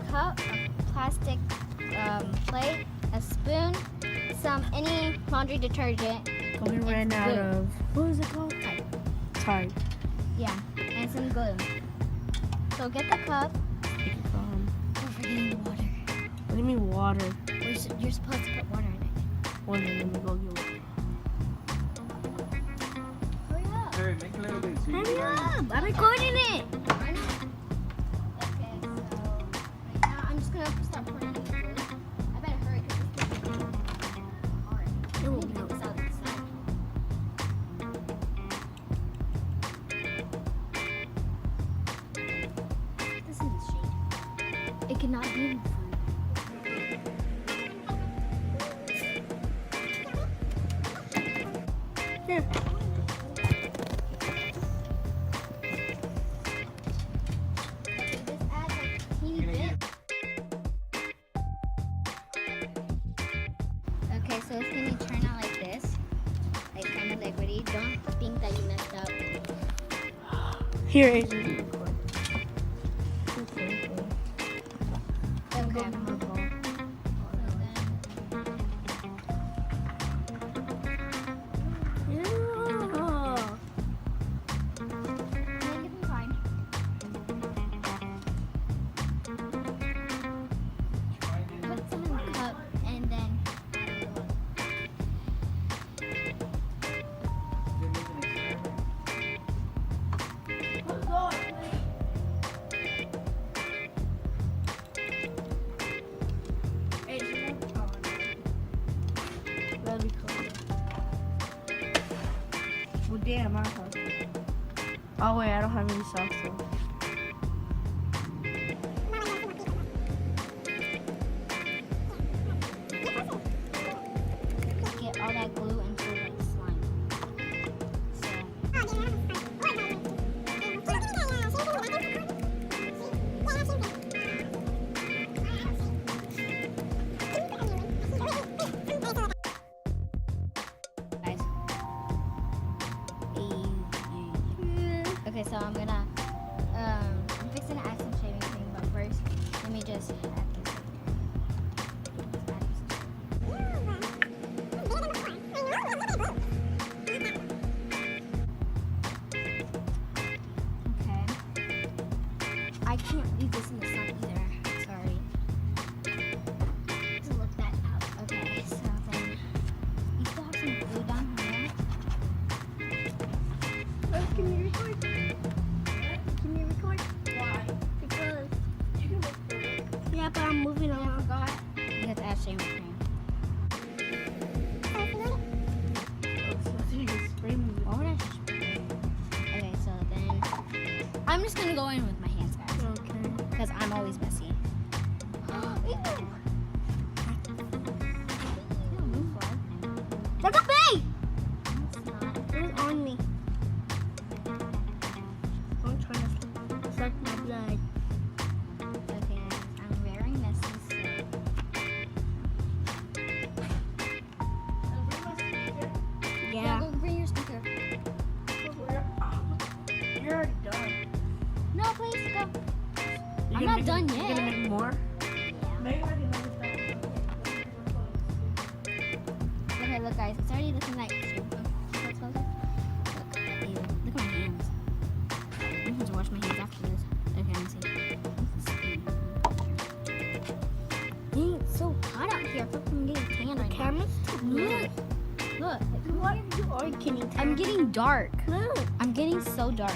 cup, a plastic plate, a spoon, any laundry detergent. We ran out glue. of, what was it called? Tide. Yeah, and some glue. So get the cup. We're forgetting the water. What do you mean water? You're supposed to put water in it. Well, then let me go get water. Hurry up. Hurry, make a little bit. So Hurry up. I'm recording it. Okay, so right now I'm just gonna start pouring in the glue. I better hurry because it's getting hard. I need to get this out of the side. This is the shade. It cannot be in food. Here. Okay, just add like a teeny bit. Okay, so it's gonna turn out like this. Like kind of liquidy. Don't think that you messed up. Here is it. Okay. Put some in the cup and then That'd be cool. Well, damn, I have. Oh, wait, I don't have any sauce, though. get all that glue into like slime. Guys. Okay, so I'm gonna I'm fixing to add some shaving cream, but first let me just add this. Okay. I can't leave this in the sun either. Sorry. To look that out. Okay, so then you still have some glue down here. Can you record? Can you record? Why? Because you can record. Yeah, but I'm moving I around. forgot. You have to add shaving cream. Why would I spray? Okay, so then I'm just gonna go in with my hands, guys, Okay. because I'm always messy. Ew. Ew, move forward. That's a bee! It's not. It was on me. I'm trying to suck my blood. Okay, I'm very messy. So. Yeah. Go bring your speaker. You're already done. No, please go. You're I'm gonna not make- done You're yet. gonna make more? Okay, look, guys, it's already looking like. Look, ew, look at my hands. I'm going to wash my hands after this. Okay, let me see. Dang, it's so hot out here. I feel like I'm getting tan right now. Camera's too Look, look. What you are getting? I'm getting dark. Look. I'm getting so dark.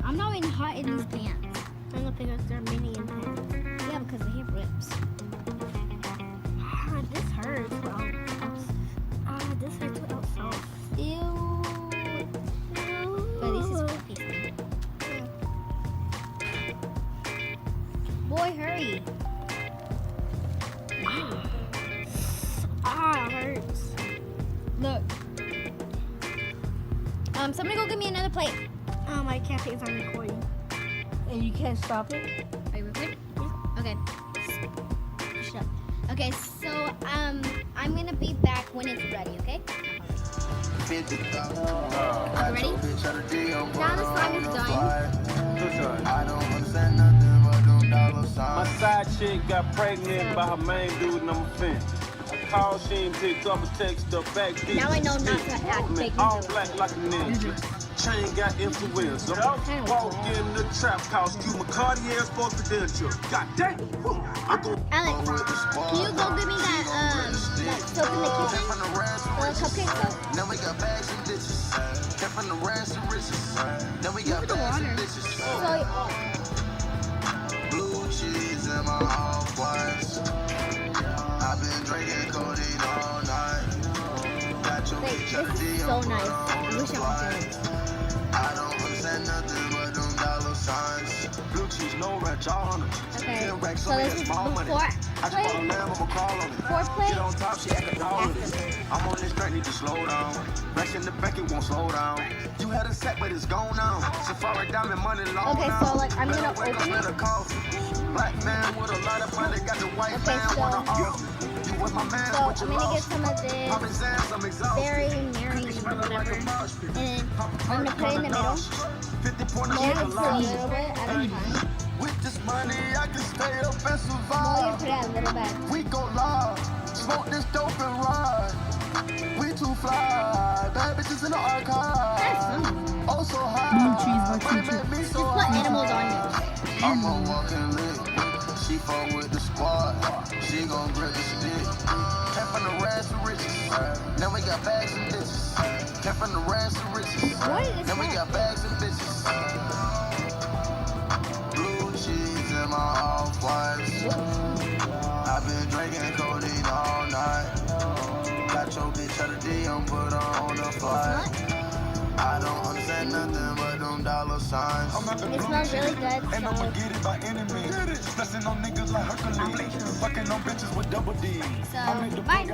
I'm not even hot in these pants. I'm gonna pick up their mini and pants. Yeah, because the hair rips. This hurts. This hurts without salt. Ew. But this is cookies. Boy, hurry. It hurts. Look. Somebody go get me another plate. I can't because I'm recording. And you can't stop it? Are you recording? Yeah. Okay. Shut up. Okay, so I'm gonna be back when it's ready, okay? Ready? Now the slime is done. Too short. I don't understand nothing. chick got pregnant by her main dude and I'm offended. I called, she ain't picked up a text her back. Now I know not to act fake. All black like a ninja. Chain got influenza. Walk in the trap house, Cuban Cartier's for credential. God damn. Alex, can you go give me that soap in the kitchen? The cupcake soap? Now we got bags and ditches. Kept from the rats and riches. Now we got bags and ditches. So, Blue cheese in my Off-Whites. I've been drinking codeine all night. Got your wait, bitch this out of is the so nice. I wish I was doing it. I don't understand nothing but them dollar signs. Blue cheese, no ranch, all on it. Okay, 10 racks so on me, this that's is small money. before I just bought a play. lamb, I'ma crawl on it. Foreplay? Get on top, she act a dog with it. I'm on this track, need to slow down. Racks in the back, it won't slow down. You had a set, but it's gone now. Safari diamond money long Okay, now. so, like, I'm gonna Better wake up, open it. better coffee. Black man with a lot of money, got the white Okay, man so- wanna off. You was my man, So, but you I'm gonna get lost. some of this Popping Zans, I'm exhausted. berry, Mary, whatever. And then I'm gonna put it in the middle. 50 pointers Mold on it the to a line. little bit at a time. With this money, I can stay up and Mold it, survive. put it at a little bit. We go live, smoke this dope and ride. We too fly, bad bitches in the archive. Oh, so high. Blue cheese, like Money blue make me Just so put high. animals on it. I'm a walking lick. She fuck with the squad. She gon' grip the stick. Came from the rags to riches. Now we got bags and ditches. Came from the rags to riches. What is this Now we for? got bags and bitches. Blue cheese in my Off-Whites. I've been drinking codeine all night. Got your bitch out of D, I'm put her on the flight. I don't understand nothing but them dollar signs. It smells really good. And I'ma So, get it by any means. Stressing on niggas like Hercules. Fucking on bitches with double D. so bye.